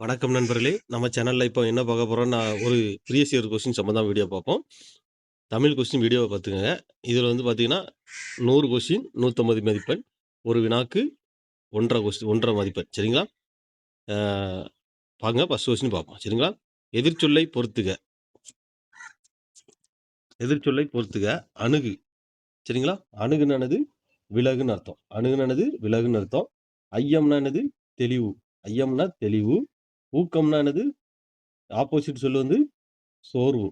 வணக்கம் நண்பர்களே! நம்ம சேனல்ல இப்போ என்ன பார்க்க போறோம்னா, ஒரு ப்ரீவியஸ் இயர் கொஸ்டின் சம்மந்தமா வீடியோ பார்ப்போம். தமிழ் கொஸ்டின் வீடியோவ பார்த்துக்கங்க. இதில வந்து பார்த்தீங்கன்னா, 100 கொஸ்டின் 150 மதிப்பெண். ஒரு வினாக்கு 1 1/2 மதிப்பெண். சரிங்களா? ஆ வாங்க ஃபர்ஸ்ட் கொஸ்டின் பார்ப்போம். சரிங்களா? எதிர்ச்சொல்லை பொறுத்துக. எதிர்ச்சொல்லை பொறுத்துக. அணுகு. சரிங்களா? அணுகுன்னா என்னது? விலகுன்னு அர்த்தம். அணுகுன்னா என்னது? விலகுன்னு அர்த்தம். ஐயம்னா என்னது? தெளிவு. ஐயம்னா தெளிவு. ஊக்கம்னா என்னது? ஆப்போசிட் சொல்லு வந்து சோர்வு.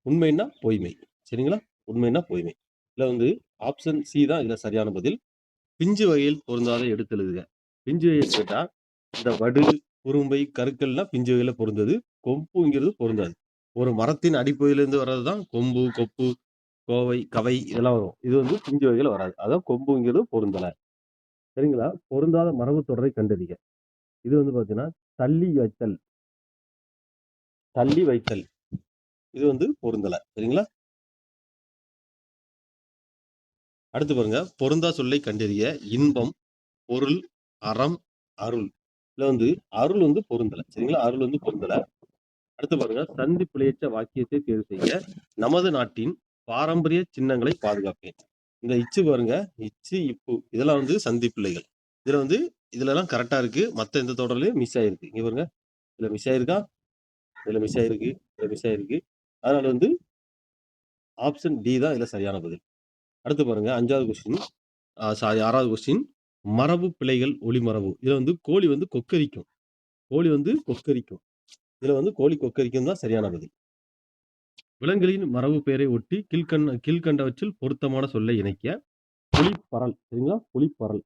உண்மைன்னா பொய்மை. சரிங்களா? உண்மைன்னா பொய்மை. இதுல வந்து ஆப்ஷன் சி தான் இதுல சரியான பதில். பிஞ்சு வகையில் பொருந்தாத எடுத்தெழுதுக. பிஞ்சு வகைன்னு கேட்டா, இந்த வடு, குறும்பை, கருக்கள்லாம் பிஞ்சு வகையில பொருந்தது. கொம்புங்கிறது பொருந்தாது. ஒரு மரத்தின் அடிப்பகுதியிலிருந்து வர்றது தான் கொம்பு, கொப்பு, கோவை, கவை இதெல்லாம் வரும். இது வந்து பிஞ்சு வகையில வராது. அதான் கொம்புங்கிறது பொருந்தல. சரிங்களா? பொருந்தாத மரபுத் தொடரை கண்டறிக. இது வந்து பார்த்தீங்கன்னா, தள்ளி வைத்தல். தள்ளி வைத்தல். இது வந்து பொருந்தல. சரிங்களா? அடுத்து பாருங்க. பொருந்தா சொல்லை கண்டறிய. இன்பம், பொருள், அறம், அருள். இதுல வந்து அருள் வந்து பொருந்தல. சரிங்களா? அருள் வந்து பொருந்தல. அடுத்து பாருங்க. சந்தி பிழையற்ற வாக்கியத்தை தேர்வு செய்க. நமது நாட்டின் பாரம்பரிய சின்னங்களை பாதுகாப்பேன். இந்த இச்சு பாருங்க. இச்சு, இப்பு இதெல்லாம் வந்து சந்தி பிழைகள். இதுல வந்து இதுலலாம் கரெக்ட்டா இருக்கு. மத்த எந்த தொடர்லயும் மிஸ் ஆயிருக்கு. இங்க பாருங்க. இதுல மிஸ் ஆயிருக்கா? இதுல மிஸ் ஆயிருக்கு. இதுல மிஸ் ஆயிருக்கு. அதனால வந்து ஆப்ஷன் டி தான் இதுல சரியான பதில். அடுத்து பாருங்க 5வது கொஸ்டின். சாரி 6வது கொஸ்டின். மரபு பிழைகள் ஒளிமரபு. இதுல வந்து கோழி வந்து கொக்கரிக்கும். கோழி வந்து கொக்கரிக்கும். இதுல வந்து கோழி கொக்கரிக்கும் தான் சரியான பதில். விலங்குகளின் மரபு பெயரை ஒட்டி கீழ்க்கண்டவற்றில் பொருத்தமான சொல்லை இணைக்க. புலிப்பறல். சரிங்களா? புலிப்பறல்.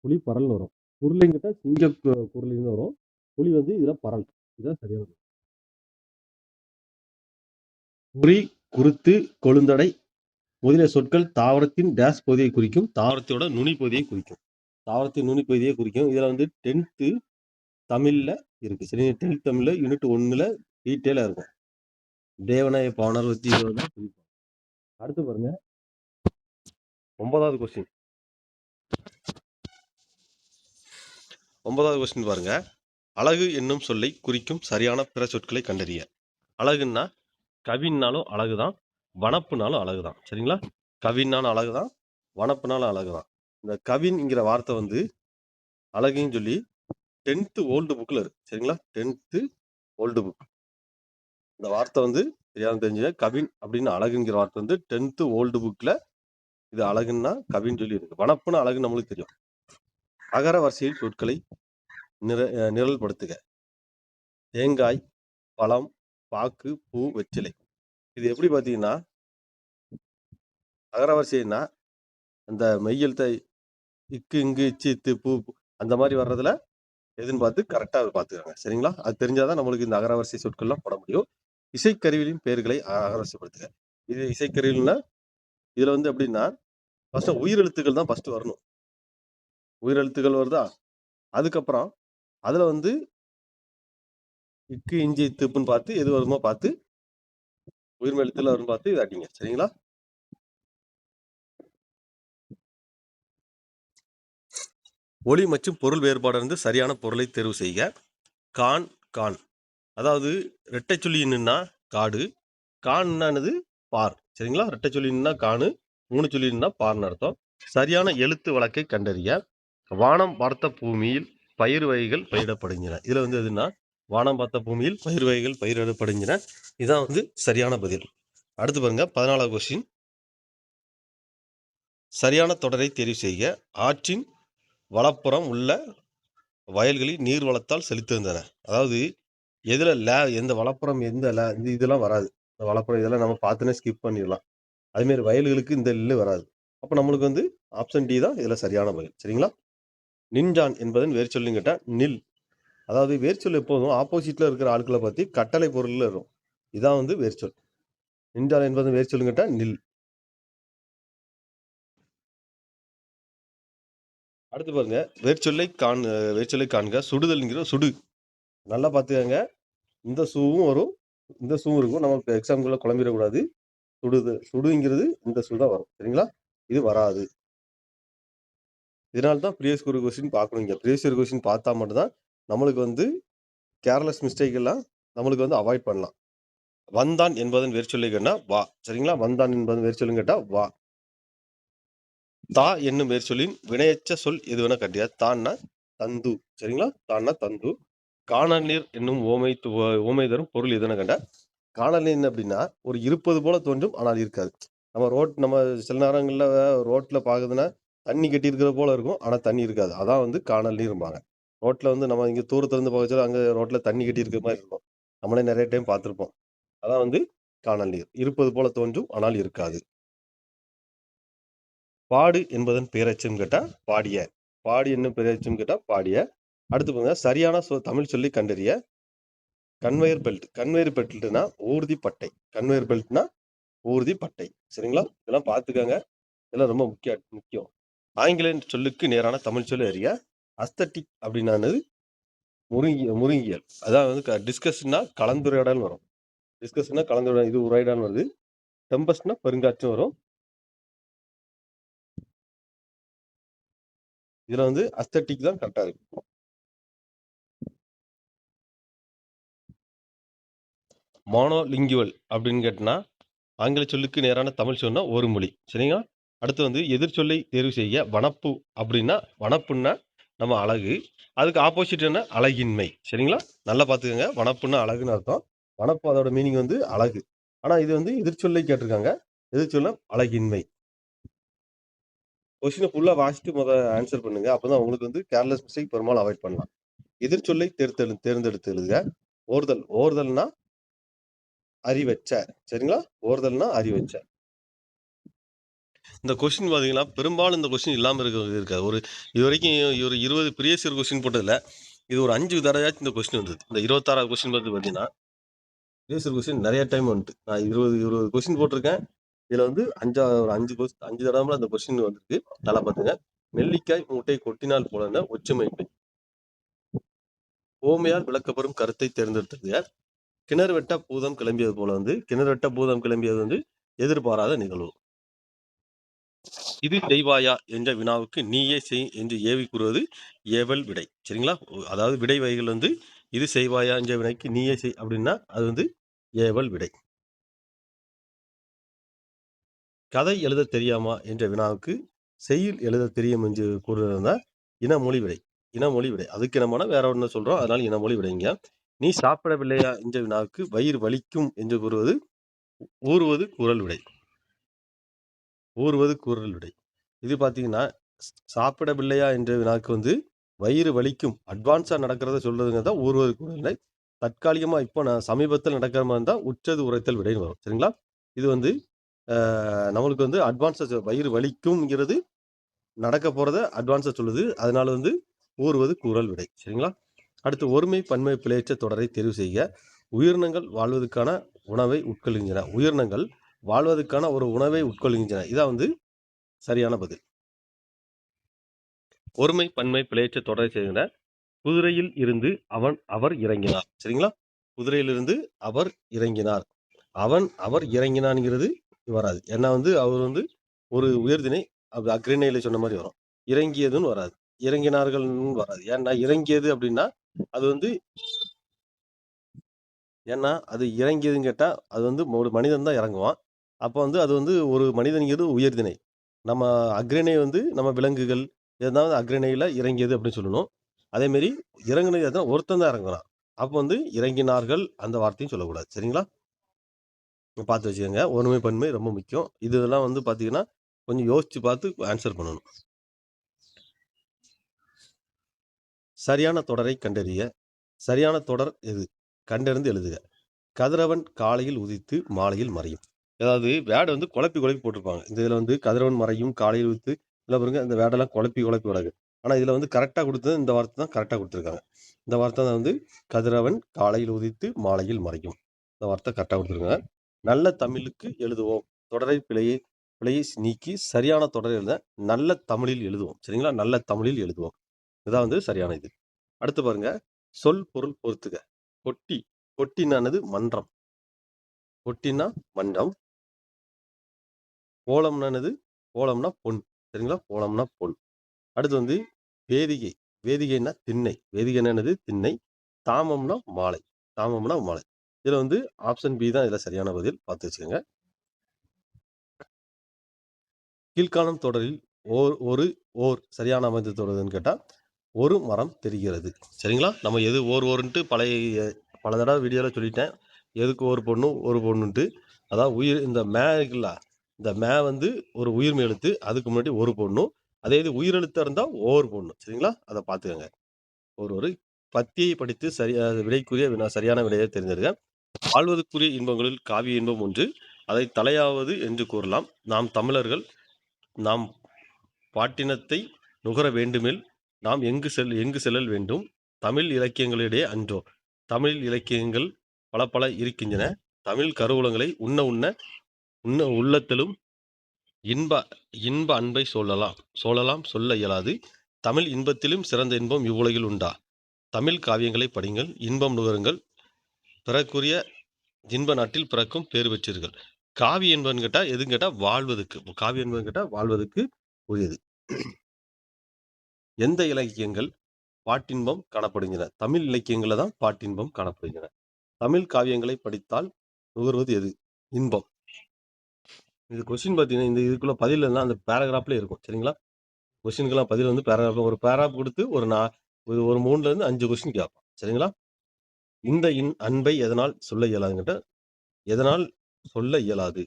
புலிப்பறல்னு வரும். குருலைங்கிட்ட சிங்க குருலைன்னு வரும். புலி வந்து இதுல பறல். இதுதான் சரியான பதில். குறி, குருத்து, கொழுந்தடை முதலிய சொற்கள் தாவரத்தின் டேஷ் பகுதியை குறிக்கும். தாவரத்தோட நுனி பகுதியை குறிக்கும். தாவரத்தின் நுனி பகுதியை குறிக்கும். இதுல வந்து 10th தமிழ்ல இருக்கு. சரி 10th தமிழ்ல யூனிட் 1ல டீட்டெயிலா இருக்கும். தேவநாய பாவனர் பத்தி தான் குறிப்போம். அடுத்து பாருங்க 9வது கொஸ்டின். 9வது கொஸ்டின் பாருங்க. அழகு என்னும் சொல்லை குறிக்கும் சரியான பிற சொற்களை கண்டறிய. அழகுன்னா கவின்னாலும் அழகுதான், வனப்புனாலும் அழகுதான். சரிங்களா? கவின்னாலும் அழகுதான், வனப்புனாலும் அழகுதான். இந்த கவின்ங்கிற வார்த்தை வந்து அழகுன்னு சொல்லி 10th ஓல்டு புக்ல இருக்கு. சரிங்களா? 10th old book. இந்த வார்த்தை வந்து தெரியாம தெரிஞ்சுக்க. கவின் அப்படின்னு அழகுங்கிற வார்த்தை வந்து 10th ஓல்டு புக்ல இது அழகுன்னா கவின்னு சொல்லி இருக்கு. வனப்புன்னு அழகு நம்மளுக்கு தெரியும். அகர வரிசையில் சொற்களை நிரல்படுத்துக. தேங்காய், பழம், பாக்கு, பூ, வெற்றிலை. இது எப்படி பார்த்தீங்கன்னா, அகர வரிசைன்னா அந்த மெய்யெழுத்தை இக்கு, இங்கு, இச்சு, இத்து, பூ அந்த மாதிரி வர்றதுல எதுன்னு பார்த்து கரெக்டா பார்த்துக்கோங்க. சரிங்களா? அது தெரிஞ்சாதான் நம்மளுக்கு இந்த அகரவரிசை சொற்கள்லாம் போட முடியும். இசைக்கருவிகளின் பெயர்களை அகரவரிசைப்படுத்துக. இது இசைக்கருவிகள்னா இதுல வந்து எப்படின்னா, ஃபர்ஸ்ட் உயிரெழுத்துக்கள் தான் ஃபர்ஸ்ட் வரணும். உயிரெழுத்துக்கள் வருதா? அதுக்கப்புறம் அதுல வந்து இக்கு, இஞ்சி, இத்துப்புன்னு பார்த்து எது வருமோ பார்த்து உயிர்மெய் எழுத்துல வரும்னு பார்த்து இதை அடிங்க. சரிங்களா? ஒலி மற்றும் பொருள் வேறுபாடு இருந்து சரியான பொருளை தேர்வு செய்க. கான், கான். அதாவது இரட்டை சொல்லி நின்னா காடு, கான்னானது பார். சரிங்களா? இரட்டை சொல்லி நின்னா காணு, 3 சொல்லி நின்னா பார்னு அர்த்தம். சரியான எழுத்து வழக்கை கண்டறிய. வானம் பார்த்த பூமியில் பயிர் வகைகள் பயிரிடப்படுகின்றன. இதுல வந்து எதுனா வானம் பார்த்த பூமியில் பயிர் வகைகள் பயிரிடப்படுகின்றன. இதான் வந்து சரியான பதில். அடுத்து பாருங்க 14வது கொஸ்டின். சரியான தொடரை தெரிவு செய்க. ஆற்றின் வலப்புறம் உள்ள வயல்களில் நீர் வளத்தால் செழித்திருந்தன. அதாவது எதுல எந்த வலப்புறம் எந்த இதெல்லாம் வராது. இந்த வலப்புறம் இதெல்லாம் நம்ம பார்த்துனே ஸ்கிப் பண்ணிடலாம். அதே மாதிரி வயல்களுக்கு இந்த வராது. அப்ப நம்மளுக்கு வந்து ஆப்ஷன் டி தான் இதுல சரியான பதில். சரிங்களா? நின்றான் என்பதன் வேர்ச்சொல்லுன்னு கேட்டா நில். அதாவது வேர்ச்சொல் எப்போதும் ஆப்போசிட்ல இருக்கிற ஆட்களை பத்தி கட்டளை பொருள்ல இருக்கும். இதான் வந்து வேர்ச்சொல். நின்றான் என்பதன் வேர்ச்சொல்லுன்னு கேட்டா நில். அடுத்து பாருங்க வேர்ச்சொல்லை காண்க. சுடுதல்ங்கிற சுடு. நல்லா பார்த்துக்கங்க. இந்த சூவும் வரும், இந்த சூவும் இருக்கும். நம்ம எக்ஸாம்குள்ள குழம்பிடக்கூடாது. சுடுங்கிறது இந்த சு தான் வரும். சரிங்களா? இது வராது. இதனால தான் ப்ரீவியஸ் கொஸ்டின் பார்க்கணும். இங்க ப்ரீவியஸ் கொஸ்டின் பார்த்தா மட்டும் தான் நம்மளுக்கு வந்து கேர்லெஸ் மிஸ்டேக் எல்லாம் நம்மளுக்கு வந்து அவாய்ட் பண்ணலாம். வந்தான் என்பதன் வேர்ச்சொல்லை கேட்டா வா. சரிங்களா? வந்தான் என்பதன் வேர்ச்சொல்லுன்னு கேட்டா வா. தா என்னும் வேர்ச்சொல்லின் வினையெச்ச சொல் எதுவென கண்டியா. தான்னா தந்து. சரிங்களா? தான்னா தந்து. காணல் நீர் என்னும் ஓமை தரும் பொருள் எதுவென கண்டா. காணல் நீர் அப்படின்னா ஒரு இருப்பது போல தோன்றும், ஆனால் இருக்காது. நம்ம சில நேரங்கள்ல ரோட்ல பாக்குதுன்னா தண்ணி கட்டி இருக்கிற போல இருக்கும், ஆனா தண்ணி இருக்காது. அதான் வந்து காணல் நீர்ம்பாங்க. ரோட்ல வந்து நம்ம இங்க தூரத்துல இருந்து பார்க்கச்சல அங்க ரோட்ல தண்ணி கட்டி இருக்கிற மாதிரி இருக்கும். நம்மளே நிறைய டைம் பார்த்திருப்போம். அதான் வந்து காணல் நீர். இருப்பது போல தோன்றும், ஆனால் இருக்காது. பாடு என்பதன் பெயரெச்சம் கேட்டா பாடிய. பாடு என்னும் பெயரெச்சம் கேட்டா பாடிய. அடுத்து பாருங்க, சரியான தமிழ் சொல்லி கண்டறிய. Conveyor belt. கன்வேயர் பெல்ட்னா ஊர்தி பட்டை. கன்வேயர் பெல்ட்னா ஊர்தி பட்டை. சரிங்களா? இதெல்லாம் பார்த்துக்கங்க. இதெல்லாம் ரொம்ப முக்கியம். ஆங்கில சொல்லுக்கு நேரான தமிழ் சொல்லி அறிய. அஸ்தட்டிக் அப்படின்னானது முருங்கியல். அதான் வந்து டிஸ்கஸ்னா கலந்துரையாடல் வரும். டிஸ்கஸ்னா கலந்துரையாடல், இது உரையாடல் வருது. டெம்பஸ்ட்னா பெருங்காற்றும் வரும். இதுல வந்து அஸ்தட்டிக் தான் கரெக்டா இருக்கு. மோனோலிங்குவல் அப்படின்னு கேட்டனா ஆங்கில சொல்லுக்கு நேரான தமிழ் சொன்னா ஒரு மொழி. சரிங்களா? அடுத்து வந்து எதிர்ச்சொல்லை தேர்வு செய்ய. வனப்பு அப்படின்னா, வனப்புன்னா நம்ம அழகு. அதுக்கு ஆப்போசிட் என்ன? அழகின்மை. சரிங்களா? நல்லா பார்த்துக்கங்க. வனப்புன்னா அழகுன்னு அர்த்தம். வனப்பு அதோட மீனிங் வந்து அழகு. ஆனா இது வந்து எதிர்ச்சொல்லை கேட்டிருக்காங்க. எதிர்ச்சொல்ல அழகின்மை. கொஸ்டினை ஃபுல்லா வாசிட்டு ஆன்சர் பண்ணுங்க. அப்பதான் உங்களுக்கு வந்து கேர்லெஸ் மிஸ்டேக் பெரும்பாலும் அவாய்ட் பண்ணலாம். எதிர்ச்சொல்லை தேர்ந்தெடுத்து எழுதுக. ஓர்தல். ஓர்தல்னா அறிவச்ச. சரிங்களா? ஓர்தல்னா அறிவச்ச. இந்த கொஸ்டின் பார்த்தீங்கன்னா, பெரும்பாலும் இந்த கொஸ்டின் இல்லாம இருக்காது. இதுவரைக்கும் ஒரு 20 ப்ரீவியஸ் இயர் கொஸ்டின் போட்டதில்ல. இது ஒரு 5 தடவையாச்சும் இந்த கொஸ்டின் வந்தது. இந்த 26வது கொஸ்டின் பார்த்தீங்கன்னா, ப்ரீவியஸ் இயர் கொஸ்டின் நிறைய டைம் வந்துட்டு. நான் 20 கொஸ்டின் போட்டிருக்கேன். இதுல வந்து ஒரு 5 தடவை அந்த கொஸ்டின் வந்துருக்கு. நல்லா பார்த்துங்க. நெல்லிக்காய் மூட்டை கொட்டினால் போலன ஒற்றுமை. ஓமையால் விளக்கப்படும் கருத்தை தேர்ந்தெடுத்தது. கிணறு வெட்ட பூதம் கிளம்பியது போல வந்து, கிணறு வெட்ட பூதம் கிளம்பியது வந்து எதிர்பாராத நிகழ்வு. இது செய்வாயா என்ற வினாவுக்கு நீயே செய் என்று ஏவி கூறுவது ஏவல் விடை. சரிங்களா? அதாவது விடை வகைகள் வந்து இது செய்வாயா என்ற வினைக்கு நீயே செய் அப்படின்னா அது வந்து ஏவல் விடை. கதை எழுத தெரியாமா என்ற வினாவுக்கு செய்யுள் எழுத தெரியும் என்று கூறுறதுனா இனமொழி விடை. இனமொழி விடை. அதுக்கு இனமான வேற ஒன்று சொல்றோம். அதனால இனமொழி விடைங்க. நீ சாப்பிடவில்லையா என்ற வினாவுக்கு வயிறு வலிக்கும் என்று கூறுவது ஊறுவது குரல் விடை. ஊறுவது குரல் விடை. இது பார்த்தீங்கன்னா, சாப்பிடவில்லையா என்ற வினாக்கு வந்து வயிறு வலிக்கும். அட்வான்ஸா நடக்கிறத சொல்றதுங்க தான் ஊறுவது குரல் விடை. தற்காலிகமா இப்போ நான் சமீபத்தில் நடக்கிற மாதிரி இருந்தா உற்றது உரைத்தல் விடைன்னு வரும். சரிங்களா? இது வந்து நம்மளுக்கு வந்து அட்வான்ஸா வயிறு வலிக்கும்ங்கிறது நடக்க போறத அட்வான்ஸா சொல்லுது. அதனால வந்து ஊறுவது குரல் விடை. சரிங்களா? அடுத்து ஒருமை பன்மை பிழையற்ற தொடரை தேர்வு செய்க. உயிரினங்கள் வாழ்வதற்கான உணவை உட்கொள்கின்றன. உயிரினங்கள் வாழ்வதற்கான ஒரு உணவை உட்கொள்கின்றன. இதான் வந்து சரியான பதில். ஒருமை பன்மை பிழையற்ற தொடரை செய்கிற. குதிரையில் இருந்து அவர் இறங்கினார். சரிங்களா? குதிரையிலிருந்து அவர் இறங்கினார். அவர் இறங்கினான்ங்கிறது வராது. ஏன்னா வந்து அவர் வந்து ஒரு உயர்திணை அக்ரிணையில சொன்ன மாதிரி வரும். இறங்கியதுன்னு வராது. இறங்கினார்கள்னு வராது. ஏன்னா இறங்கியது அப்படின்னா அது வந்து ஏன்னா அது இறங்கியதுன்னு கேட்டா அது வந்து ஒரு மனிதன் தான் இறங்குவான். அப்போ வந்து அது வந்து ஒரு மனிதன்கிறது உயர்திணை. நம்ம அக்ரிணை வந்து நம்ம விலங்குகள் ஏதாவது அக்ரிணையில இறங்கியது அப்படின்னு சொல்லணும். அதே மாதிரி இறங்குனது எதுனா ஒருத்தன் தான் இறங்குறான். அப்போ வந்து இறங்கினார்கள் அந்த வார்த்தையும் சொல்லக்கூடாது. சரிங்களா? பார்த்து வச்சுக்கோங்க. ஒருமை பன்மை ரொம்ப முக்கியம். இதெல்லாம் வந்து பார்த்தீங்கன்னா கொஞ்சம் யோசிச்சு பார்த்து ஆன்சர் பண்ணணும். சரியான தொடரை கண்டறிய. சரியான தொடர் எது? கண்டறிந்து எழுதுக. கதிரவன் காலையில் உதித்து மாலையில் மறையும். அதாவது வேர்டு வந்து குழப்பி போட்டிருப்பாங்க. இந்த இதில் வந்து கதிரவன் மறையும் காலையில் உதித்து இல்லை பாருங்க இந்த வேர்டெல்லாம் குழப்பி விடாது. ஆனால் இதில் வந்து கரெக்டாக கொடுத்தது இந்த வார்த்தை தான் கரெக்டாக கொடுத்துருக்காங்க. இந்த வார்த்தை தான் வந்து கதிரவன் காலையில் உதித்து மாலையில் மறையும். இந்த வார்த்தை கரெக்டாக கொடுத்துருக்காங்க. நல்ல தமிழுக்கு எழுதுவோம். தொடரை பிழையை நீக்கி சரியான தொடரை எழுத நல்ல தமிழில் எழுதுவோம். சரிங்களா? நல்ல தமிழில் எழுதுவோம். இதான் வந்து சரியான இது. அடுத்து பாருங்க, சொல் பொருள் பொறுத்துக. கொட்டி. கொட்டினானது மன்றம். கொட்டினா மன்றம். கோலம்னானது கோலம்னா பொன். சரிங்களா? கோலம்னா பொன். அடுத்து வந்து வேதிகை. வேதிகைன்னா திண்ணை. வேதிகைன்னா என்னது? திண்ணை. தாமம்னா மாலை. தாமம்னா மாலை. இதுல வந்து ஆப்ஷன் பி தான் இதுல சரியான பதில். பார்த்து வச்சுக்கோங்க. கீழ்காணும் தொடரில் ஓர் சரியான அமைந்த தொடர்ன்னு கேட்டா, ஒரு மரம் தெரிகிறது. சரிங்களா? நம்ம எது ஓர்ன்ட்டு பல தடவை வீடியோல சொல்லிட்டேன். எதுக்கு ஓர் போடணுன்ட்டு. அதாவது இந்த மே இருக்குல்ல, இந்த மே வந்து ஒரு உயிர்மெய் எழுத்து. அதுக்கு முன்னாடி ஒரு போடணும். அதே இது உயிரெழுத்தா இருந்தா ஓர் போடணும். சரிங்களா? அத பார்த்துக்கங்க. ஒரு பத்தியை படித்து சரியான விடையை தேர்ந்தெடுங்க. வாழ்வதற்குரிய இன்பங்களில் காவிய இன்பம் ஒன்று. அதை தலையாவது என்று கூறலாம். நாம் தமிழர்கள் நாம் பாட்டினத்தை நுகர வேண்டுமெல் நாம் எங்கு செல்லல் வேண்டும்? தமிழ் இலக்கியங்களிடையே அன்றோ. தமிழ் இலக்கியங்கள் பல இருக்கின்றன. தமிழ் கருவூலங்களை உண்ண உள்ளத்திலும் இன்ப அன்பை சொல்லலாம் சொல்ல இயலாது. தமிழ் இன்பத்திலும் சிறந்த இன்பம் இவ்வுலகில் உண்டா? தமிழ் காவியங்களை படிங்கள், இன்பம் நுகருங்கள், பிறக்குரிய இன்ப நாட்டில் பிறக்கும் பேறு பெற்றீர்கள். காவி என்பதுன்னு கேட்டா எதுன்னு கேட்டா வாழ்வதற்கு. காவி என்பதுன்னு கேட்டா வாழ்வதற்கு உரியது. எந்த இலக்கியங்கள் பாட்டின்பம் காணப்படுகின்றன? தமிழ் இலக்கியங்கள்ல தான் பாட்டின்பம் காணப்படுகின்றன. தமிழ் காவியங்களை படித்தால் நுகர்வது எது? இன்பம். இது கொஸ்டின் பார்த்தீங்கன்னா, இதுக்குள்ள பதில் எல்லாம் அந்த பேராகிராஃப்ல இருக்கும். சரிங்களா? கொஸ்டினுக்கெல்லாம் பதில் வந்து ஒரு பேராகிராஃப் கொடுத்து ஒரு 3ல இருந்து 5 கொஸ்டின் கேட்பான். சரிங்களா? இந்த அன்பை எதனால் சொல்ல இயலாதுன்னு கேட்டா, எதனால் சொல்ல இயலாது?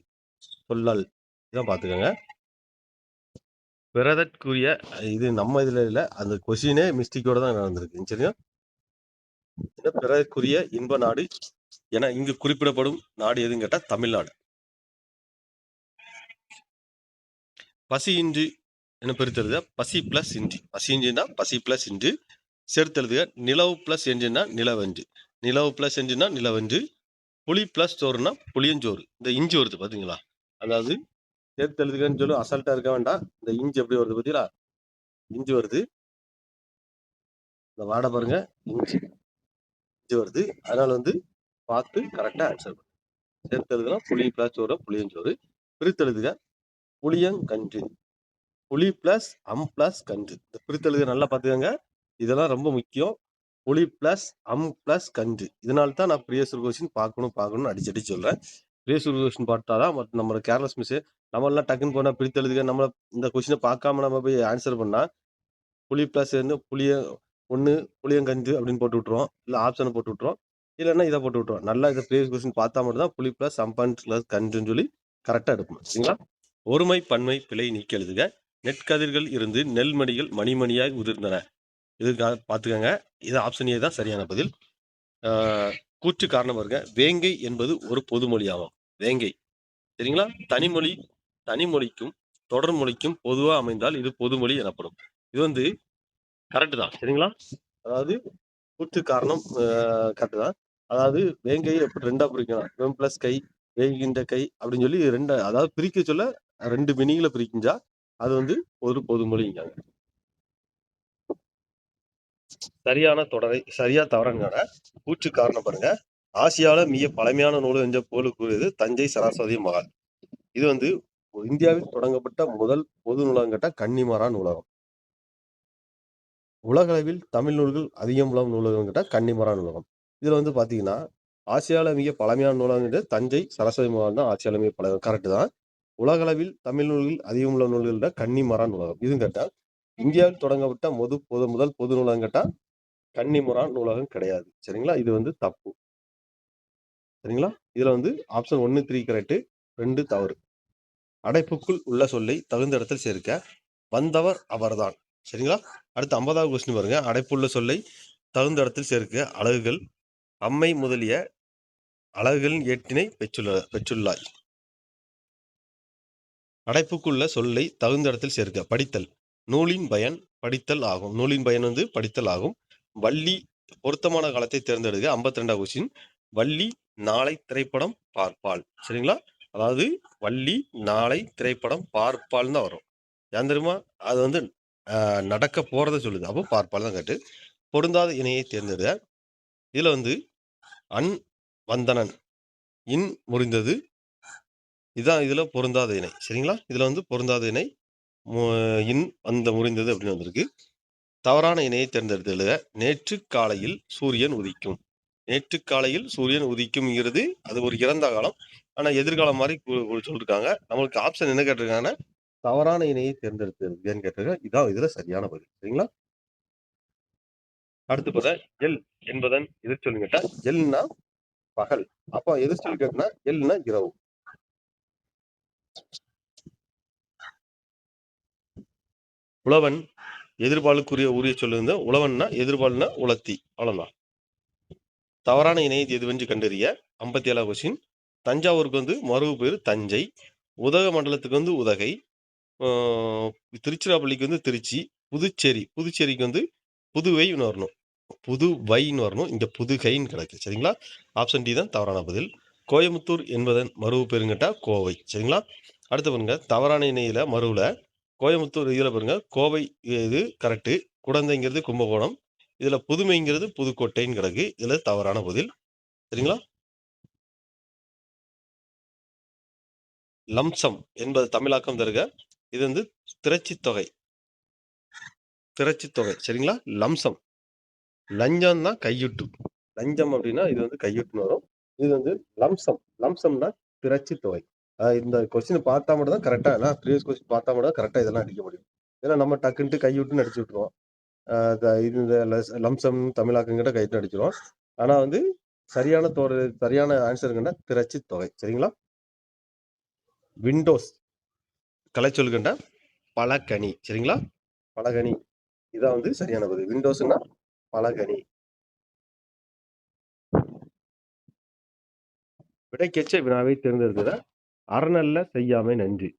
சொல்லல். இதான் பார்த்துக்கங்க. பிறதற்குரிய இது நம்ம இதுல இல்ல. அந்த கொஸ்டினே மிஸ்டேக்கோட தான் நடந்திருக்கு. சரியா? பிறதற்குரிய இன்ப நாடு என இங்கு குறிப்பிடப்படும் நாடு எதுன்னு கேட்டா தமிழ்நாடு. பசியின்றி என பிரித்தெழுத பசி பிளஸ் இன்றி. பசியின்றினா பசி பிளஸ் இன்று. சேர்த்தெழுதுக நிலவு பிளஸ் என்ஜின்னா நிலவன்று. நிலவு பிளஸ் என்ஜின்னா நிலவன்று. புளி பிளஸ் சோறுனா புளியஞ்சோறு. இந்த இஞ்சி வருது பாத்தீங்களா? அதாவது சேர்த்தெழுதுகன்னு சொல்லி அசால்ட்டா இருக்க வேண்டாம். இந்த இஞ்சி எப்படி வருது பாத்தீங்களா? இஞ்சி வருது. இந்த வாடை பாருங்க. இஞ்சி வருது. அதனால வந்து பார்த்து கரெக்டா ஆன்சர் பண்ணுங்க. சேர்த்தெழுதுனா புளி பிளஸ் சோறு புளியஞ்சோறு. பிரித்தெழுதுக புளியங்கன்று. புளி பிளஸ் பிளஸ் கன்று. இந்த பிரித்தெழுதுக நல்லா பார்த்துக்கங்க. இதெல்லாம் ரொம்ப முக்கியம். புளி பிளஸ் பிளஸ் கன்று. இதனால தான் நான் ப்ரீவியஸ் கொஸ்டின் பார்க்கணும்னு அடிச்சடி சொல்றேன். ப்ரீவியஸ் கொஸ்டின் பார்த்தாதான் நம்ம கேர்லெஸ் மிஸ் நம்மளாம் டக்குன்னு போனா பிரித்தெழுதுக நம்ம இந்த கொஸ்டினை பார்க்காம நம்ம போய் ஆன்சர் பண்ணா புளி பிளஸ் புளியங்கன்று அப்படின்னு போட்டு விட்டுருவோம். இல்லை ஆப்ஷனை போட்டு விட்டுருவோம். இல்லைன்னா இதை போட்டு விட்டுருவோம். நல்லா இதை ப்ரீவியஸ் கொஸ்டின் பார்த்தா மட்டும் தான் புளி பிளஸ் பிளஸ் கன்றுன்னு சொல்லி கரெக்டாக எடுக்கணும். சரிங்களா? ஒருமை பன்மை பிழை நீக்கி எழுதுக. நெற்கதிர்கள் இருந்து நெல்மணிகள் மணிமணியாய் உதிர்ந்தன. இதுக்காக பார்த்துக்கங்க. இது ஆப்ஷன் ஏ தான் சரியான பதில். கூற்று காரணம் பாருங்க. வேங்கை என்பது ஒரு பொதுமொழி ஆகும். வேங்கை. சரிங்களா? தனிமொழிக்கும் தொடர் மொழிக்கும் பொதுவா அமைந்தால் இது பொதுமொழி எனப்படும். இது வந்து கரெக்ட் தான். சரிங்களா? அதாவது கூற்று காரணம் கரெக்ட் தான். அதாவது வேங்கையை எப்படி ரெண்டா பிரிக்கலாம்? வெம் பிளஸ் கை, வேகின்ற கை அப்படின்னு சொல்லி அதாவது பிரிக்க சொல்ல 2 மீனிங்ல பிரிக்கிஞ்சா அது வந்து ஒரு பொதுமொழிங்க. சரியா தவறான கூற்று காரணம் பாருங்க. ஆசியாவில மிக பழமையான நூல் என்ற புகழ் கூறியது தஞ்சை சரஸ்வதி மகால். இது வந்து இந்தியாவில் தொடங்கப்பட்ட முதல் பொது நூலகம் கேட்டா கன்னிமரா நூலகம். உலகளவில் தமிழ் நூல்கள் அதிகம் உள்ள நூலகம் கேட்டா கன்னிமரா நூலகம். இதுல வந்து பாத்தீங்கன்னா ஆசியாவில மிக பழமையான நூலகம் தஞ்சை சரஸ்வதி மகால் தான். ஆசியாவில மிக பழமை கரெக்ட் தான். உலகளவில் தமிழ் நூல்கள் அதிகம் உள்ள நூல்கள் கன்னிமரா நூலகம். இதுன்னு கேட்டா இந்தியாவில் தொடங்கப்பட்ட முதல் பொது நூலகம் கேட்டா கன்னிமுரா நூலகம் கிடையாது. சரிங்களா? இது வந்து தப்பு. சரிங்களா? இதுல வந்து ஆப்ஷன் 1, 3 கரெக்ட், 2 தவறு. அடைப்புக்குள் உள்ள சொல்லை தகுந்த இடத்தில் சேர்க்க வந்தவர் அவர்தான். சரிங்களா? அடுத்து 50வது கொஸ்டின் பாருங்க. அடைப்புள்ள சொல்லை தகுந்த இடத்தில் சேர்க்க அலகுகள் அம்மை முதலிய அலகுகளின் ஏட்டினை பெற்றுள்ளாய். அடைப்புக்குள்ள சொல்லை தகுந்த இடத்தில் சேர்க்க படித்தல். நூலின் பயன் படித்தல் ஆகும். நூலின் பயன் வந்து படித்தல் ஆகும். வள்ளி பொருத்தமான காலத்தை தேர்ந்தெடுக்க 52வது கொஸ்டின். வள்ளி நாளை திரைப்படம் பார்ப்பாள். சரிங்களா? அதாவது வள்ளி நாளை திரைப்படம் பார்ப்பால் தான் வரும். ஏன் தெரியுமா? அது வந்து நடக்க போறத சொல்லுது. அப்போ பார்ப்பால் தான் கேட்டு பொருந்தாத இணையை தேர்ந்தெடுக்க. இதுல வந்து அன் வந்தனன் இன் முறிந்தது. இதுதான் இதுல பொருந்தாத இணை. சரிங்களா? இதுல வந்து பொருந்தாத இணை இன் வந்த முறிந்தது அப்படின்னு வந்திருக்கு. தவறான இணையை தேர்ந்தெடுத்து நேற்று காலையில் சூரியன் உதிக்கும். நேற்று காலையில் சூரியன் உதிக்கும்ங்கிறது அது ஒரு இறந்த காலம். ஆனா எதிர்காலம் மாதிரி சொல்லிருக்காங்க. நம்மளுக்கு ஆப்ஷன் என்ன கேட்டிருக்காங்கன்னா, தவறான இணையை தேர்ந்தெடுத்ததுன்னு கேட்டிருக்காங்க. இதான் இதுல சரியான பதில். சரிங்களா? அடுத்து பார்த்தா எல் என்பதன் எதிர்ச்சொல் கேட்டா எல்னா பகல். அப்ப எதிர்ச்சொல் கேட்டா எல்னா இரவு. உழவன் எதிர்பாலுக்குரிய உரிய சொல்லு உழவன்னா எதிர்பால்னா உலர்த்தி. அவ்வளவுதான். தவறான இணையை எதுவென்று கண்டறிய 57 கொஸ்டின். தஞ்சாவூருக்கு வந்து மறு பேர் தஞ்சை. உதகமண்டலத்துக்கு வந்து உதகை. திருச்சிராப்பள்ளிக்கு வந்து திருச்சி. புதுச்சேரிக்கு வந்து புதுவைன்னு வரணும். புதுவைன்னு வரணும். இங்க புதுகைன்னு கிடக்கு. சரிங்களா? ஆப்ஷன் டி தான் தவறான பதில். கோயம்புத்தூர் என்பதன் மறுவு பேருன்னு கேட்டா கோவை. சரிங்களா? அடுத்து பாருங்க, தவறான இணையில மறுவுல கோயம்புத்தூர் இதுல பாருங்க, கோவை இது கரெக்டு. குடந்தைங்கிறது கும்பகோணம். இதுல புதுமைங்கிறது புதுக்கோட்டைன்னு கிடக்கு. இதுல தவறான பதில். சரிங்களா? லம்சம் என்பது தமிழாக்கம் தருக. இது வந்து திரட்சித் தொகை. சரிங்களா? லம்சம். லஞ்சம் தான் கையூட்டு. லஞ்சம் அப்படின்னா இது வந்து கையூட்டுன்னு வரும். இது வந்து லம்சம்னா திரட்சி தொகை. இந்த கொஸ்டின் பார்த்தா மட்டும் தான் கரெக்டா, நான் ப்ரீவியஸ் கொஸ்டின் பார்த்தா மட்டும் தான் கரெக்டா இதெல்லாம் அடிக்க முடியும். ஏன்னா நம்ம டக்குன்ட்டு கையூட்டுன்னு அடிச்சு விட்டுருவோம். இது இந்த லம்சம் தமிழாக்கம் கிட்ட கைட்டு அடிச்சிருவோம். ஆனா வந்து சரியான ஆன்சருங்கன்னா திரட்சி தொகை. சரிங்களா? விண்டோஸ் கலைச்சொல்கின்ற பலகனி. சரிங்களா? பலகனி இதான் வந்து சரியான பதில். விண்டோஸ்னா பலகனி. விடைக்கேற்ற வினாவை தேர்ந்தெடுத்தத அறநல்ல செய்யாமை நன்றி.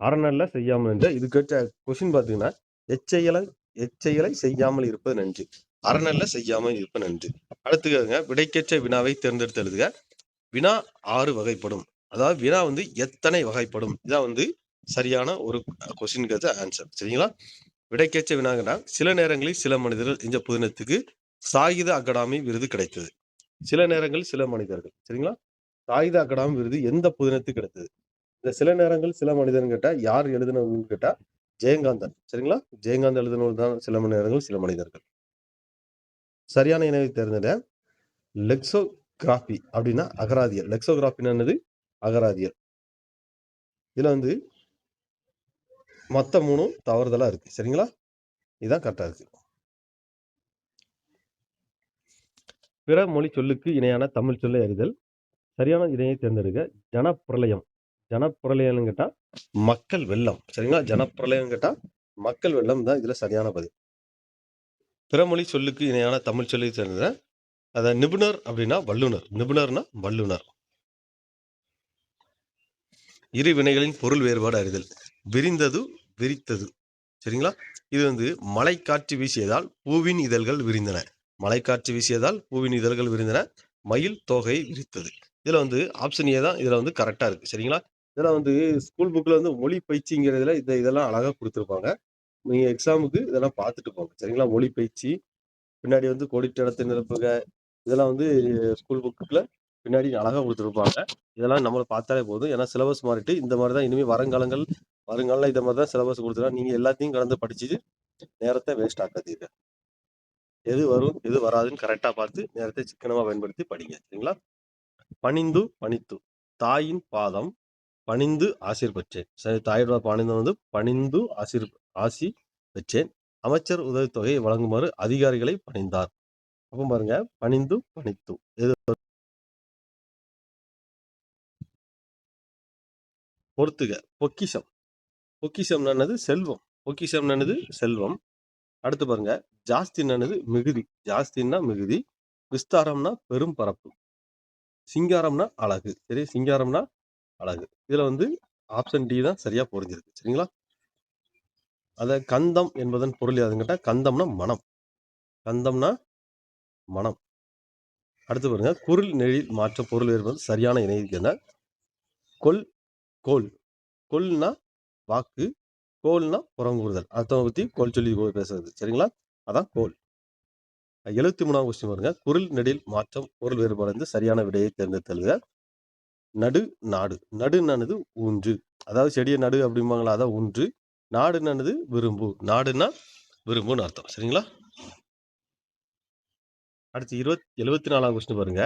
அறநல்ல செய்யாமல் நன்றி. இதுக்கு கொஸ்டின் பாத்தீங்கன்னா, எச்செயலை செய்யாமல் இருப்பது நன்றி. அறநல்ல செய்யாமல் இருப்பது நன்றி. அடுத்து விடைக்கேற்ற வினாவை தேர்ந்தெடுத்து எழுதுக. வினா 6 வகைப்படும். அதாவது வினா வந்து எத்தனை வகைப்படும். இதான் வந்து சரியான ஒரு கொஸ்டினுக்கு ஆன்சர். சரிங்களா? விடைக்கேற்ற வினாங்கன்னா, சில நேரங்களில் சில மனிதர்கள் இந்த புதினத்துக்கு சாகித அகாடமி விருது கிடைத்தது. சில நேரங்களில் சில மனிதர்கள். சரிங்களா? சாகித அகாடமி விருது எந்த புதினத்துக்கு கிடைத்தது? இந்த சில நேரங்கள் சில மனிதன் கேட்டா யார் எழுதினவங்கன்னு கேட்டா ஜெயகாந்தன். சரிங்களா? ஜெயகாந்தன் எழுதினவர் தான் சில நேரங்கள் சில மனிதர்கள். சரியான இணைவை தேர்ந்தெடுங்க. லெக்சோகிராபி அப்படின்னா அகராதியல். லெக்சோகிராபின்னா என்னது? அகராதியல். இதுல வந்து மொத்த 3 தவறுதலா இருக்கு. சரிங்களா? இதுதான் கரெக்டா இருக்கு. பிற மொழி சொல்லுக்கு இணையான தமிழ் சொல்லை அறிதல். சரியான இணையை தேர்ந்தெடுக்க. ஜனப்பிரளயம். ஜனப்பிரளயம் கேட்டா மக்கள் வெள்ளம். சரிங்களா? ஜனப்பிரளயம் கேட்டா மக்கள் வெள்ளம் தான் இதுல சரியான பதில். பிறமொழி சொல்லுக்கு இணையான தமிழ் சொல்லி தேர்ந்தெடுக்க. அத நிபுணர் அப்படின்னா வல்லுனர். நிபுணர்னா வல்லுனர். இரு வினைகளின் பொருள் வேறுபாடு அறிதல். விரிந்தது, விரித்தது. சரிங்களா? இது வந்து மழை காற்று வீசியதால் பூவின் இதழ்கள் விரிந்தன. மழை காற்று வீசியதால் பூவின் இதழ்கள் விரிந்தன. மயில் தோகை விரித்தது. இதுல வந்து ஆப்ஷன் ஏ தான் இதுல வந்து கரெக்டா இருக்கு. சரிங்களா? இதெல்லாம் வந்து ஸ்கூல் புக்ல வந்து மொழி பயிற்சிங்கிறதுல இதெல்லாம் அழகா கொடுத்துருப்பாங்க. நீங்க எக்ஸாமுக்கு இதெல்லாம் பார்த்துட்டு போங்க. சரிங்களா? மொழி பயிற்சி பின்னாடி வந்து கோடிட்ட இடத்தை நிரப்புக. இதெல்லாம் வந்து ஸ்கூல் புக்குல பின்னாடி அழகா கொடுத்துருப்பாங்க. இதெல்லாம் நம்மள பார்த்தாலே போதும். ஏன்னா சிலபஸ் மாறிட்டு இந்த மாதிரி தான் இனிமே வருங்காலம் இந்த மாதிரி தான் சிலபஸ் கொடுத்துருவாங்க. நீங்க எல்லாத்தையும் கடந்து படிச்சுட்டு நேரத்தை வேஸ்ட் ஆக்காதீங்க. எது வரும் எது வராதுன்னு கரெக்டா பார்த்து நேரத்தை சிக்கனமா பயன்படுத்தி படிங்க. சரிங்களா? பணிந்து தாயின் பாதம் பணிந்து ஆசிர் பெற்றேன். சரி, தாயோட பணிந்து வந்து பணிந்து ஆசி பெற்றேன். அமைச்சர் உதவித்தொகையை வழங்குமாறு அதிகாரிகளை பணிந்தார். அப்ப பாருங்க, பணித்து இது பொறுத்துக. பொக்கிஷம். பொக்கிஷம் என்னது? செல்வம். பொக்கிஷம் என்னது? செல்வம். அடுத்து பாருங்க, ஜாஸ்தின்னு மிகுதி. ஜாஸ்தின்னா மிகுதி. விஸ்தாரம்னா பெரும் பரப்பு. சிங்காரம்னா அழகு. சரி, சிங்காரம்னா அழகு. இதுல வந்து ஆப்ஷன் டி தான் சரியா புரிஞ்சிருக்கு. சரிங்களா? அத கந்தம் என்பதன் பொருள் எதுன்னு கேட்டா கந்தம்னா மனம். கந்தம்னா மனம். அடுத்து பாருங்க, குரில் நெழில் மாற்ற பொருள் என்பது சரியான இணைக்கு கொல் கோல். கொல்னா வாக்கு, கோல்னா புறங்கூறுதல். அர்த்தம் பத்தி கோல் சொல்லி பேசுறது. சரிங்களா? அதான் கோல். 73ஆம் கொஸ்டின் பாருங்க, குரில் நெடில் மாற்றம் பொருள் வேறுபாடு சரியான விடையை தேர்ந்தெடுத்தல்க. நடு நாடு. நடுன்னானது ஊன்று. அதாவது செடியை நடு அப்படிம்பாங்களா, அதான் ஊன்று. நாடுன்னானது விரும்பு. நாடுன்னா விரும்பும்னு அர்த்தம். சரிங்களா? அடுத்து 74வது கொஸ்டின் பாருங்க.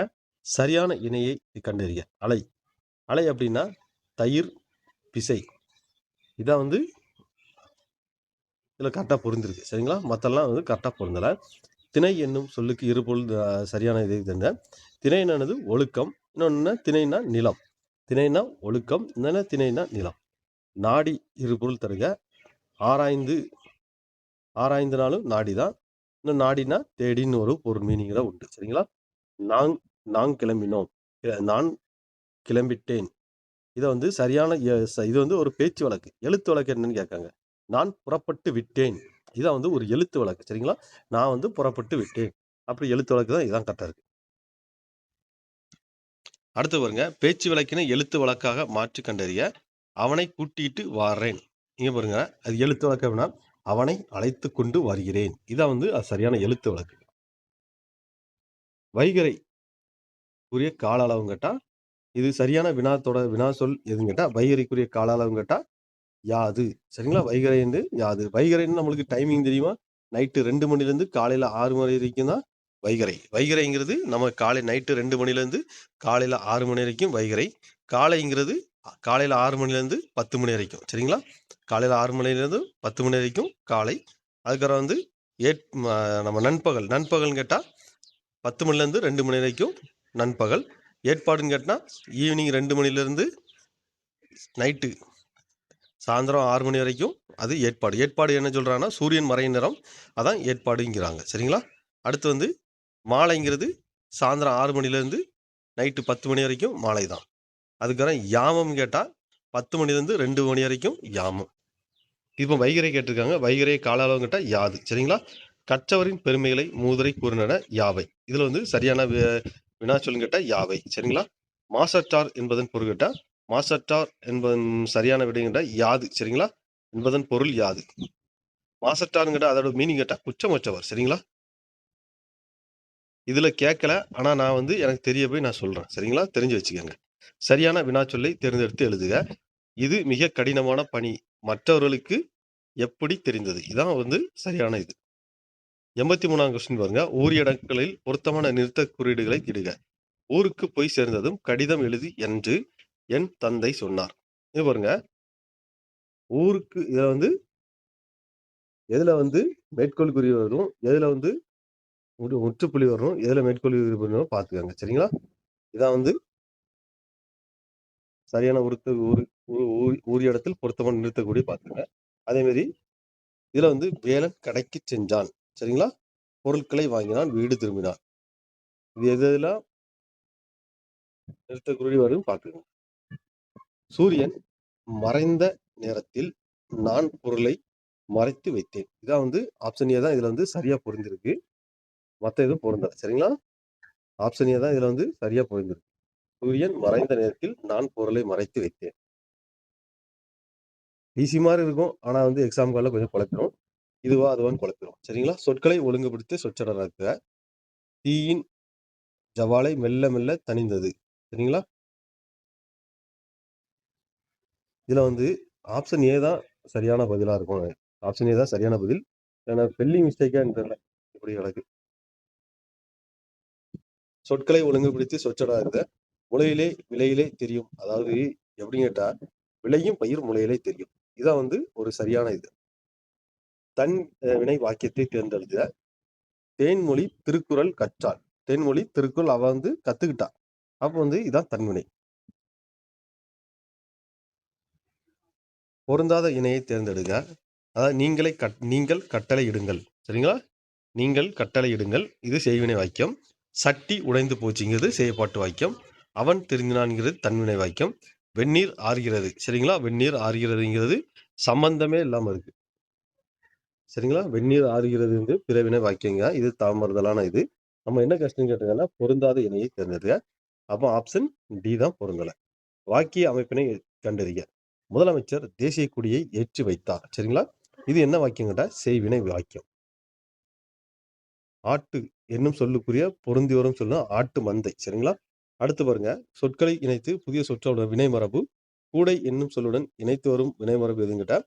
சரியான இணையை கண்டறிக. அலை. அலை அப்படின்னா தயிர், பிசை. இதான் வந்து இதில் கரெக்டாக பொருந்திருக்கு. சரிங்களா? மற்றெல்லாம் வந்து கரெக்டாக பொருந்தலை. திணை என்னும் சொல்லுக்கு இருபொருள் சரியான இதை தந்த. திணைனானது ஒழுக்கம், இன்னொன்று திணைனா நிலம். திணைனா ஒழுக்கம், இன்னொன்று திணைனா நிலம். நாடி இருபொருள் தருக. ஆராய்ந்துனாலும் நாடி தான். இன்னும் நாடினா தேடின்னு ஒரு பொருள் மீனிங் தான் உண்டு. சரிங்களா? நாங் கிளம்பினோம், நான் கிளம்பிட்டேன். இதை வந்து சரியான இது வந்து ஒரு பேச்சு வழக்கு. எழுத்து வழக்கு என்னன்னு கேட்காங்க. நான் புறப்பட்டு விட்டேன். இதான் வந்து ஒரு எழுத்து வழக்கு. சரிங்களா? நான் வந்து புறப்பட்டு விட்டேன். அப்படி எழுத்து வழக்கு தான் இதான் கரெக்டாக இருக்கு. அடுத்து பாருங்க, பேச்சு வழக்கினை எழுத்து வழக்காக மாற்றி கண்டறிய. அவனை கூட்டிட்டு வாரேன். இங்க பாருங்க, அது எழுத்து வழக்கு அப்படின்னா அவனை அழைத்து கொண்டு வருகிறேன். இதான் வந்து அது சரியான எழுத்து வழக்கு. வைகரை உரிய கால அளவு கேட்டா இது சரியான வினா சொல் எதுன்னு கேட்டா வைகரைக்குரிய கால அளவு கேட்டா யாது. சரிங்களா? வைகரை என்று யாது. வைகரைன்னு நம்மளுக்கு டைமிங் தெரியுமா? நைட்டு 2 மணிலேருந்து காலையில் 6 மணி வரைக்கும் தான் வைகரை. வைகரைங்கிறது நம்ம நைட்டு 2 மணிலேருந்து காலையில் 6 மணி வரைக்கும் வைகரை. காலைங்கிறது காலையில் 6 மணிலேருந்து 10 மணி வரைக்கும். சரிங்களா? காலையில் 6 மணிலேருந்து 10 மணி வரைக்கும் காலை. அதுக்கப்புறம் வந்து நம்ம நண்பகல்னு கேட்டால் 10 மணிலேருந்து 2 மணி வரைக்கும் நண்பகல். ஏற்பாடுன்னு கேட்டால் ஈவினிங் 2 மணிலேருந்து நைட்டு சாயந்தரம் 6 மணி வரைக்கும் அது ஏற்பாடு. ஏற்பாடு என்ன சொல்கிறாங்கன்னா சூரியன் மறையும் நேரம், அதான் ஏற்பாடுங்கிறாங்க. சரிங்களா? அடுத்து வந்து மாலைங்கிறது சாயந்தரம் 6 மணிலேருந்து நைட்டு 10 மணி வரைக்கும் மாலை தான். அதுக்கப்புறம் யாமம் கேட்டால் 10 மணிலேருந்து 2 மணி வரைக்கும் யாமம். இப்போ வைகரை கேட்டிருக்காங்க. வைகரை கால அளவு கேட்டால் யாது. சரிங்களா? கற்றவரின் பெருமைகளை மூதுரை கூறின யாவை. இதில் வந்து சரியான வினா சொல்லுன்னு கேட்டால் யாவை. சரிங்களா? மாசற்றார் என்பதன் பொருள் கேட்டால் மாசற்றார் என்பதன் சரியான விடை கேட்டால் யாது. சரிங்களா? என்பதன் பொருள் யாது. மாசற்றார்னு கேட்டால் அதோட மீனிங் கேட்டால் குற்றமற்றவர். சரிங்களா? இதுல கேட்கல, ஆனா நான் வந்து எனக்கு தெரிய போய் நான் சொல்றேன். சரிங்களா? தெரிஞ்சு வச்சுக்கோங்க. சரியான வினாச்சொல்லை தேர்ந்தெடுத்து எழுதுக. இது மிக கடினமான பணி. மற்றவர்களுக்கு எப்படி தெரிந்தது? இதான் வந்து சரியான இது. 83ஆம் கொஸ்டின் பாருங்க. ஊரியடங்களில் பொருத்தமான நிறுத்த குறியீடுகளை இடுக. ஊருக்கு போய் சேர்ந்ததும் கடிதம் எழுதி என்று என் தந்தை சொன்னார். இது பாருங்க, ஊருக்கு இதை வந்து எதுல வந்து மேற்கோள் குறி வரும், எதுல வந்து முற்றுப்புள்ளி வரும், எதுல மேற்கோள் குறி வரும் பார்த்துக்கோங்க. சரிங்களா? இதான் வந்து சரியான ஊரிய இடத்தில் பொருத்தமான நிறுத்தக்கூடிய பார்த்துங்க. அதே மாதிரி இதுல வந்து வேலன் கடைக்கு சென்றான். சரிங்களா? பொருட்களை வாங்கினான், வீடு திரும்பினான். இது எதெல்லாம் நிறுத்தக்குறி வரும் பார்த்துங்க. சூரியன் மறைந்த நேரத்தில் நான் பொருளை மறைத்து வைத்தேன். இதான் வந்து ஆப்ஷன் ஏ தான் இதுல வந்து சரியா பொருந்திருக்கு. மற்ற எதுவும் பொருந்தல. சரிங்களா? ஆப்ஷன் ஏ தான் இதுல வந்து சரியா பொருந்திருக்கு. சூரியன் மறைந்த நேரத்தில் நான் பொருளை மறைத்து வைத்தேன். ஈஸி மாதிரி இருக்கும், ஆனா வந்து எக்ஸாம் காலில் கொஞ்சம் குழப்பிடும். இதுவா அதுவான்னு குழப்பிடும். சரிங்களா? சொற்களை ஒழுங்குபடுத்தி சொற்றொடராக்குக. தீயின் ஜவாலை மெல்ல மெல்ல தணிந்தது. சரிங்களா? இதுல வந்து ஆப்ஷன் ஏ தான் சரியான பதிலா இருக்கும். ஆப்ஷன் ஏ தான் சரியான பதில். ஏன்னா ஸ்பெல்லிங் மிஸ்டேக்கான்னு தெரியல இப்படி கிடக்கு. சொற்களை ஒழுங்குபடுத்தி சொற்றொடராக்குக. முளையிலே விலையிலே தெரியும். அதாவது எப்படின்னு கேட்டா விளையும் பயிர் முளையிலே தெரியும். இதான் வந்து ஒரு சரியான இது. தன் வினை வாக்கியத்தை தேர்ந்தெழுதுக. தேன்மொழி திருக்குறள் கற்றாள். தேன்மொழி திருக்குறள் அவ வந்து கத்துக்கிட்டா. அப்போ வந்து இதான் தன்வினை. பொருந்தாத இணையை தேர்ந்தெடுங்க. அதாவது நீங்கள் கட்டளை இடுங்கள். சரிங்களா? நீங்கள் கட்டளை இடுங்கள். இது செய்வினை வாக்கியம். சட்டி உடைந்து போச்சுங்கிறது செயற்பாட்டு வாக்கியம். அவன் திருந்தினான்ங்கிறது தன்வினை வாக்கியம். வெந்நீர் ஆறுகிறது. சரிங்களா? வெந்நீர் ஆறுகிறதுங்கிறது சம்பந்தமே இல்லாம இருக்கு. சரிங்களா? வெந்நீர் ஆறுகிறது வந்து பிறவினை வாக்கியங்க. இது தாமறுதலான இது. நம்ம என்ன கஷ்டம் கேட்டீங்கன்னா பொருந்தாத இணையை தேர்ந்தெடுங்க. அப்போ ஆப்ஷன் டி தான் பொருந்தலை. வாக்கிய அமைப்பினை கண்டறிக. முதலமைச்சர் தேசிய கொடியை ஏற்றி வைத்தார். சரிங்களா? இது என்ன வாக்கியம் கேட்டா செய்வினை வாக்கியம். ஆட்டு என்னும் சொல்லுக்குரிய பொருந்தி வரும் சொல்லுனா ஆட்டு மந்தை. சரிங்களா? அடுத்து பாருங்க, சொற்களை இணைத்து புதிய சொற்றொடர் வினைமரபு. கூடை என்னும் சொல்லுடன் இணைத்து வரும் வினைமரபு எதுன்னு கேட்டா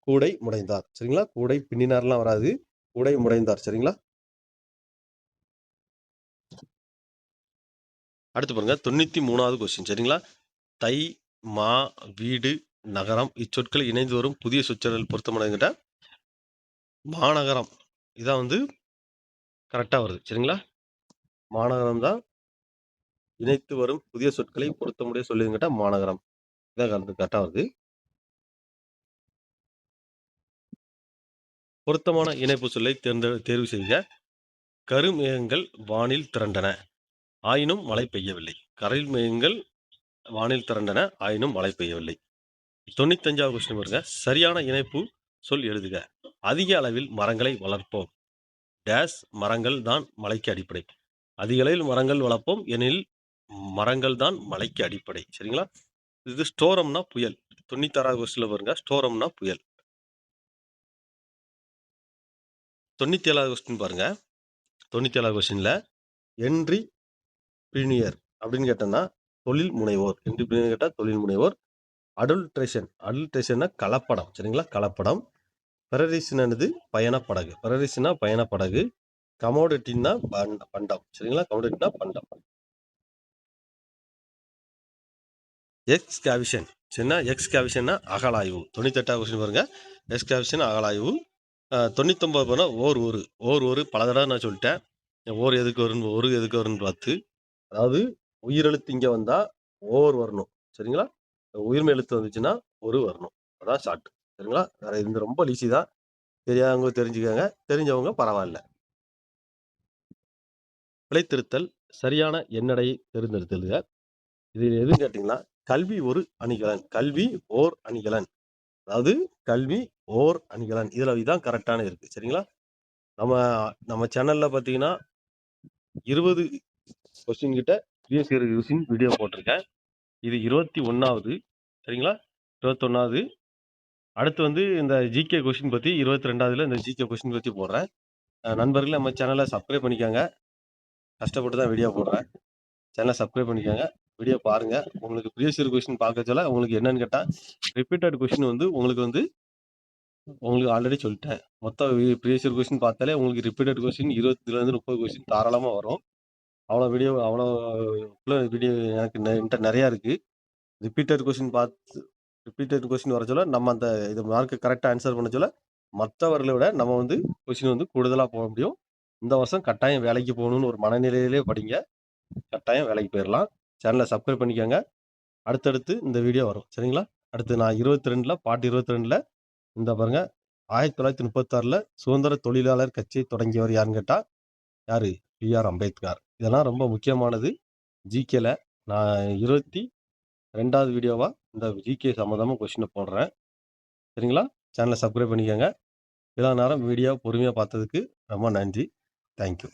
கூடை முடைந்தார். சரிங்களா? கூடை பின்னினார்லாம் வராது. உடை முடைந்தார். சரிங்களா? அடுத்து பாருங்க 93வது கொஸ்டின். சரிங்களா? தை, மா, வீடு, நகரம் இச்சொற்கள் இணைந்து வரும் புதிய சொற்றொடர்கள் பொருத்தமானதுங்கிட்ட மாநகரம் இதான் வந்து கரெக்டா வருது. சரிங்களா? மாநகரம் தான் இணைத்து வரும் புதிய சொற்களை பொருத்தமுடைய சொல்லுங்கட்ட மாநகரம். இதான் கரெக்டா வருது. பொருத்தமான இணைப்பு சொல்லை தேர்வு செய்க. கருமேகங்கள் வானில் திரண்டன, ஆயினும் மழை பெய்யவில்லை. கருமேகங்கள் வானில் திரண்டன, ஆயினும் மழை பெய்யவில்லை. 95வது கொஸ்டின் பாருங்க. சரியான இணைப்பு சொல் எழுதுக. அதிக அளவில் மரங்களை வளர்ப்போம். டேஸ் மரங்கள் தான் மழைக்கு அடிப்படை. அதிக அளவில் மரங்கள் வளர்ப்போம் எனில் மரங்கள் தான் மழைக்கு அடிப்படை. சரிங்களா? இது ஸ்டோரம்னா புயல். 96வது கொஸ்டின்ல பாருங்க. ஸ்டோரம்னா புயல். 97வது கொஸ்டின் பாருங்க. 97வது கொஸ்டின்ல என்ட்ரி பிரீனியர் அப்படின்னு கேட்டோம்னா தொழில் முனைவோர். என்ட்ரி பிரீனியர் கேட்டால் தொழில் முனைவோர். அடல்ட்ரேஷன்னா கலப்படம். சரிங்களா? கலப்படம். பெரரிஸ்னது பயணப்படகு. பெரரிஸ்னா பயணப்படகு. கமோடிட்டின்னா பண்டம். சரிங்களா? கமோடிட்டினா பண்டம். எக்ஸ்கேவிஷன். சரிங்களா? எக்ஸ்கேவிஷன்னா அகழாய்வு. 98வது கொஸ்டின் பாருங்க. எக்ஸ்கேவிஷன் அகழாய்வு. 99 போனா ஓர் பல தடவை நான் சொல்லிட்டேன். ஓர் எதுக்கு வரும்னு ஒரு எதுக்கு வரும்னு பார்த்து, அதாவது உயிரெழுத்து இங்க வந்தா ஓர் வரணும். சரிங்களா? உயிர்மை எழுத்து வந்துச்சுன்னா ஒரு வரணும். அதான் ஷார்ட். சரிங்களா? வேற இது ரொம்ப ஈஸி தான். தெரியாதவங்க தெரிஞ்சுக்கங்க, தெரிஞ்சவங்க பரவாயில்ல. பிழைத்திருத்தல் சரியான எண்ணடையை தேர்ந்தெடுத்தலுங்க. இது எதுன்னு கேட்டீங்கன்னா கல்வி ஒரு அணிகலன். கல்வி ஓர் அணிகலன். அதாவது கல்வி ஓர் அணிகலன். இதான் கரெக்டான இருக்கு. சரிங்களா? நம்ம சேனல்ல பார்த்தீங்கன்னா 20 கொஸ்டின் கிட்ட ப்ரீவியஸ் இயர் கொஸ்டின் வீடியோ போட்டிருக்கேன். இது 21வது. சரிங்களா? 21வது. அடுத்து வந்து இந்த ஜிகே கொஸ்டின் பற்றி 22வதுல இந்த ஜிகே கொஸ்டின் பற்றி போடுறேன். நண்பர்களே நம்ம சேனலை சப்ஸ்கிரைப் பண்ணிக்கோங்க. கஷ்டப்பட்டு தான் வீடியோ போடுறேன். சேனலை சப்ஸ்கிரைப் பண்ணிக்கோங்க. வீடியோ பாருங்க. உங்களுக்கு ப்ரீவியஸ் இயர் கொஸ்டின் பார்க்க சொல்ல உங்களுக்கு என்னன்னு கேட்டால் ரிப்பீட்டட் கொஸ்டின் வந்து உங்களுக்கு ஆல்ரெடி சொல்லிட்டேன். மொத்தம் ப்ரீவியஸ் இயர் கொஸ்டின் பார்த்தாலே உங்களுக்கு ரிப்பீட்டட் கொஸ்டின் 20லேருந்து 30 கொஸ்டின் தாராளமாக வரும். அவ்வளோ வீடியோ வீடியோ எனக்கு நிறையா இருக்குது. ரிப்பீட்டட் கொஸ்டின் வர சொல்ல நம்ம அந்த இது மார்க்கு கரெக்டாக ஆன்சர் பண்ண சொல்ல மற்றவர்களை விட நம்ம வந்து கொஸ்டின் வந்து கூடுதலாக போக முடியும். இந்த வருஷம் கட்டாயம் வேலைக்கு போகணும்னு ஒரு மனநிலையிலே படிங்க. கட்டாயம் வேலைக்கு போயிடலாம். சேனலை சப்ஸ்கிரைப் பண்ணிக்கோங்க. அடுத்தடுத்து இந்த வீடியோ வரும். சரிங்களா? அடுத்து நான் 22ல் பார்ட் 22ல் இந்த பாருங்க 1936ல் சுதந்திர தொழிலாளர் கட்சியை தொடங்கியவர் யாருன்னு கேட்டால் யாரு? பிஆர் அம்பேத்கர். இதெல்லாம் ரொம்ப முக்கியமானது. ஜிகேல நான் 22வது வீடியோவா இந்த ஜிகே சம்மந்தமாக கொஸ்டினை போடுறேன். சரிங்களா? சேனலை சப்ஸ்கிரைப் பண்ணிக்கோங்க. இவ்வளோ நேரம் வீடியோ பொறுமையாக பார்த்ததுக்கு ரொம்ப நன்றி. தேங்க்யூ.